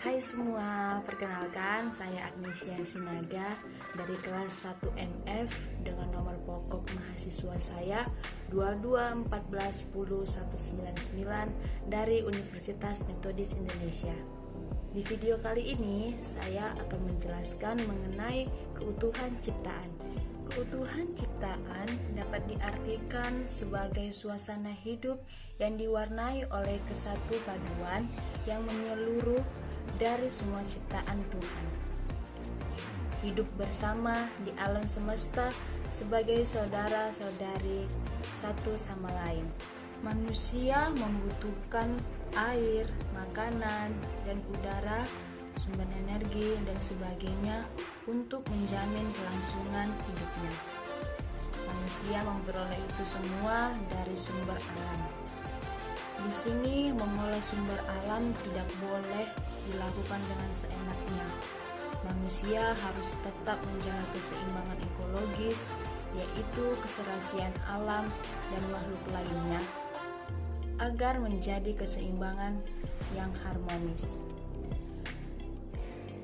Hai semua, perkenalkan saya Agnesia Sinaga dari kelas 1 MF dengan nomor pokok mahasiswa saya 22141099 dari Universitas Metodis Indonesia. Di video kali ini saya akan menjelaskan mengenai keutuhan ciptaan. Keutuhan ciptaan dapat diartikan sebagai suasana hidup yang diwarnai oleh kesatu paduan yang menyeluruh dari semua ciptaan Tuhan. Hidup bersama di alam semesta sebagai saudara-saudari satu sama lain. Manusia membutuhkan air, makanan, dan udara, sumber energi, dan sebagainya untuk menjamin kelangsungan hidupnya. Manusia memperoleh itu semua dari sumber alam. Di sini mengolah sumber alam tidak boleh dilakukan dengan seenaknya. Manusia harus tetap menjaga keseimbangan ekologis, yaitu keserasian alam dan makhluk lainnya, agar menjadi keseimbangan yang harmonis.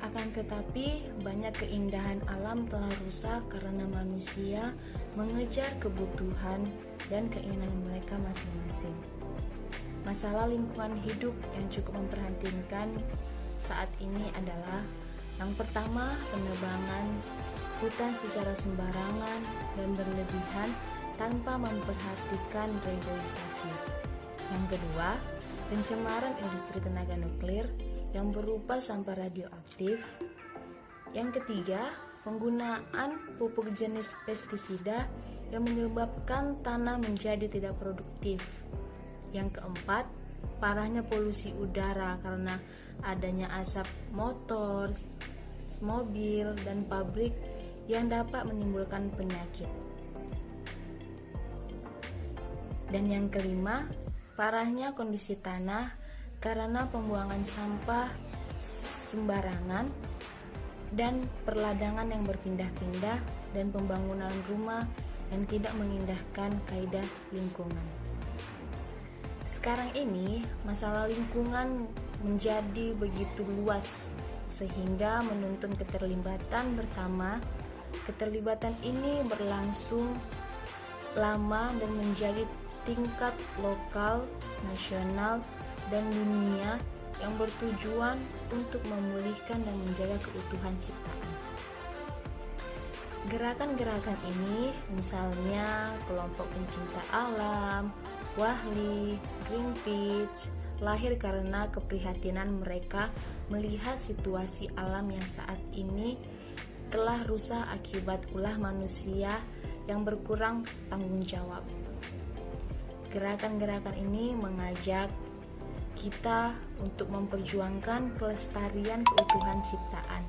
Akan tetapi, banyak keindahan alam telah rusak karena manusia mengejar kebutuhan dan keinginan mereka masing-masing. Masalah lingkungan hidup yang cukup memprihatinkan saat ini adalah yang pertama, penebangan hutan secara sembarangan dan berlebihan tanpa memperhatikan revoisasi. Yang kedua, pencemaran industri tenaga nuklir yang berupa sampah radioaktif. Yang ketiga, penggunaan pupuk jenis pestisida yang menyebabkan tanah menjadi tidak produktif. Yang keempat, parahnya polusi udara karena adanya asap motor, mobil, dan pabrik yang dapat menimbulkan penyakit. Dan yang kelima, parahnya kondisi tanah karena pembuangan sampah sembarangan dan perladangan yang berpindah-pindah dan pembangunan rumah yang tidak mengindahkan kaidah lingkungan. Sekarang ini, masalah lingkungan menjadi begitu luas sehingga menuntun keterlibatan bersama. Keterlibatan ini berlangsung lama dan menjadi tingkat lokal, nasional, dan dunia yang bertujuan untuk memulihkan dan menjaga keutuhan ciptaan. Gerakan-gerakan ini misalnya kelompok pencinta alam, Wahli, Greenpeace, lahir karena keprihatinan mereka melihat situasi alam yang saat ini telah rusak akibat ulah manusia yang berkurang tanggung jawab. Gerakan-gerakan ini mengajak kita untuk memperjuangkan kelestarian keutuhan ciptaan,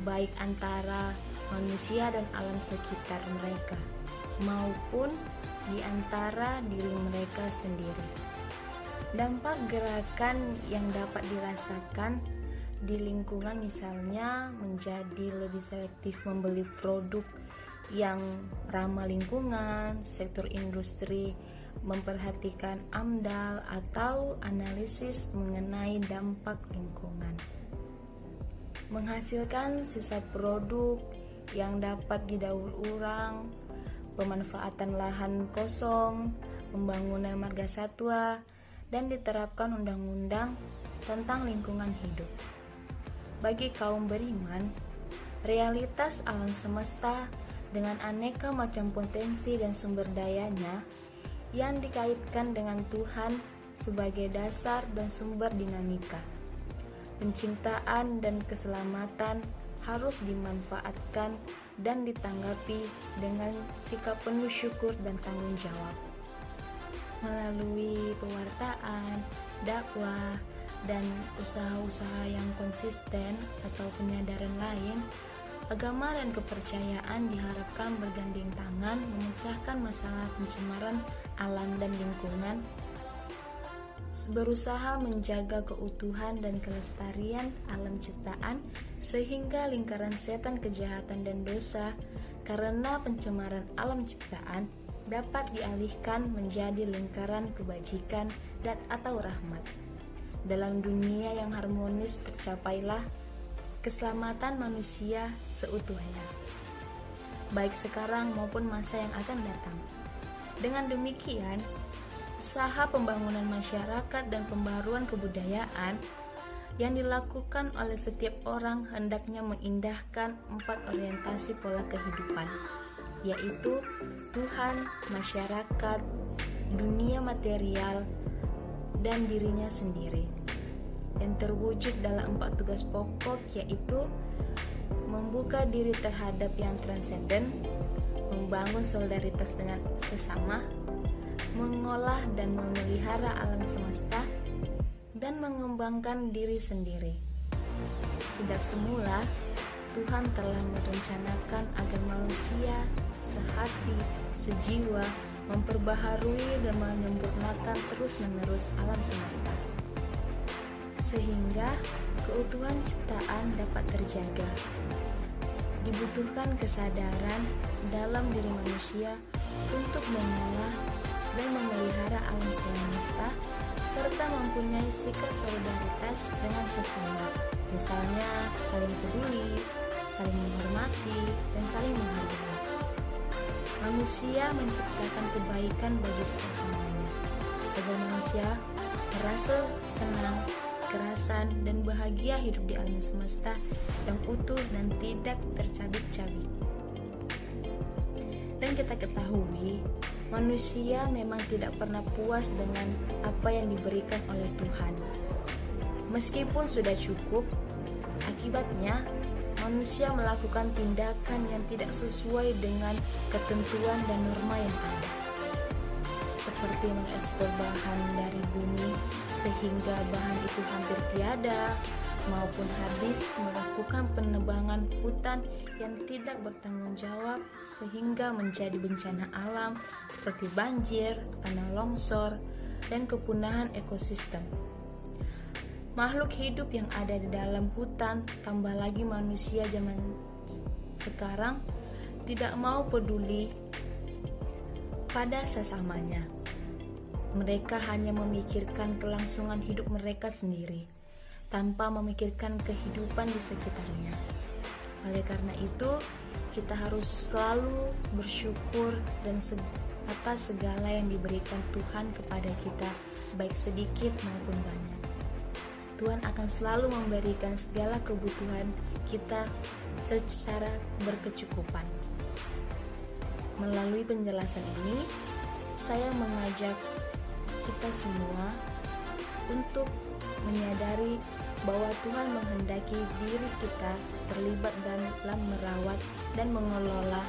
baik antara manusia dan alam sekitar mereka, maupun di antara diri mereka sendiri. Dampak gerakan yang dapat dirasakan di lingkungan misalnya menjadi lebih selektif membeli produk yang ramah lingkungan, sektor industri memperhatikan AMDAL atau analisis mengenai dampak lingkungan, menghasilkan sisa produk yang dapat didaur ulang, pemanfaatan lahan kosong, pembangunan marga satwa, dan diterapkan undang-undang tentang lingkungan hidup. Bagi kaum beriman, realitas alam semesta dengan aneka macam potensi dan sumber dayanya yang dikaitkan dengan Tuhan sebagai dasar dan sumber dinamika. Pencintaan dan keselamatan harus dimanfaatkan dan ditanggapi dengan sikap penuh syukur dan tanggung jawab. Melalui pewartaan, dakwah, dan usaha-usaha yang konsisten atau penyadaran lain, agama dan kepercayaan diharapkan bergandeng tangan memecahkan masalah pencemaran alam dan lingkungan, berusaha menjaga keutuhan dan kelestarian alam ciptaan sehingga lingkaran setan kejahatan dan dosa karena pencemaran alam ciptaan dapat dialihkan menjadi lingkaran kebajikan dan atau rahmat. dalam dunia yang harmonis tercapailah keselamatan manusia seutuhnya, baik sekarang maupun masa yang akan datang. Dengan demikian, usaha pembangunan masyarakat dan pembaruan kebudayaan yang dilakukan oleh setiap orang hendaknya mengindahkan 4 orientasi pola kehidupan, yaitu Tuhan, masyarakat, dunia material, dan dirinya sendiri, yang terwujud dalam 4 tugas pokok, yaitu membuka diri terhadap yang transenden, membangun solidaritas dengan sesama, mengolah dan memelihara alam semesta, dan mengembangkan diri sendiri. Sejak semula, Tuhan telah merencanakan agar manusia sehati, sejiwa, memperbaharui dan menyempurnakan terus-menerus alam semesta, sehingga keutuhan ciptaan dapat terjaga. Dibutuhkan kesadaran dalam diri manusia untuk mengolah dan memelihara alam semesta, serta mempunyai sikap solidaritas dengan sesama, misalnya saling peduli, saling menghormati, dan saling menghargai. Manusia menciptakan kebaikan bagi sesamanya, agar manusia merasa senang, kerasan, dan bahagia hidup di alam semesta yang utuh dan tidak tercabik-cabik. Dan kita ketahui, manusia memang tidak pernah puas dengan apa yang diberikan oleh Tuhan. Meskipun sudah cukup, akibatnya manusia melakukan tindakan yang tidak sesuai dengan ketentuan dan norma yang ada, seperti mengekspor bahan dari bumi sehingga bahan itu hampir tiada, maupun habis melakukan penebangan hutan yang tidak bertanggung jawab sehingga menjadi bencana alam seperti banjir, tanah longsor, dan kepunahan ekosistem. Makhluk hidup yang ada di dalam hutan, tambah lagi manusia zaman sekarang, tidak mau peduli pada sesamanya. Mereka hanya memikirkan kelangsungan hidup mereka sendiri, tanpa memikirkan kehidupan di sekitarnya. Oleh karena itu, kita harus selalu bersyukur dan atas segala yang diberikan Tuhan kepada kita, baik sedikit maupun banyak. Tuhan akan selalu memberikan segala kebutuhan kita secara berkecukupan. Melalui penjelasan ini, saya mengajak kita semua untuk menyadari bahwa Tuhan menghendaki diri kita terlibat dalam merawat dan mengelola,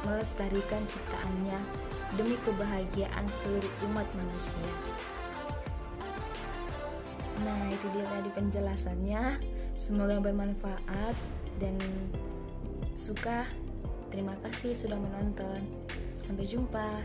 melestarikan ciptaannya demi kebahagiaan seluruh umat manusia. Nah, itu dia tadi penjelasannya. Semoga bermanfaat dan suka. Terima kasih sudah menonton. Sampai jumpa.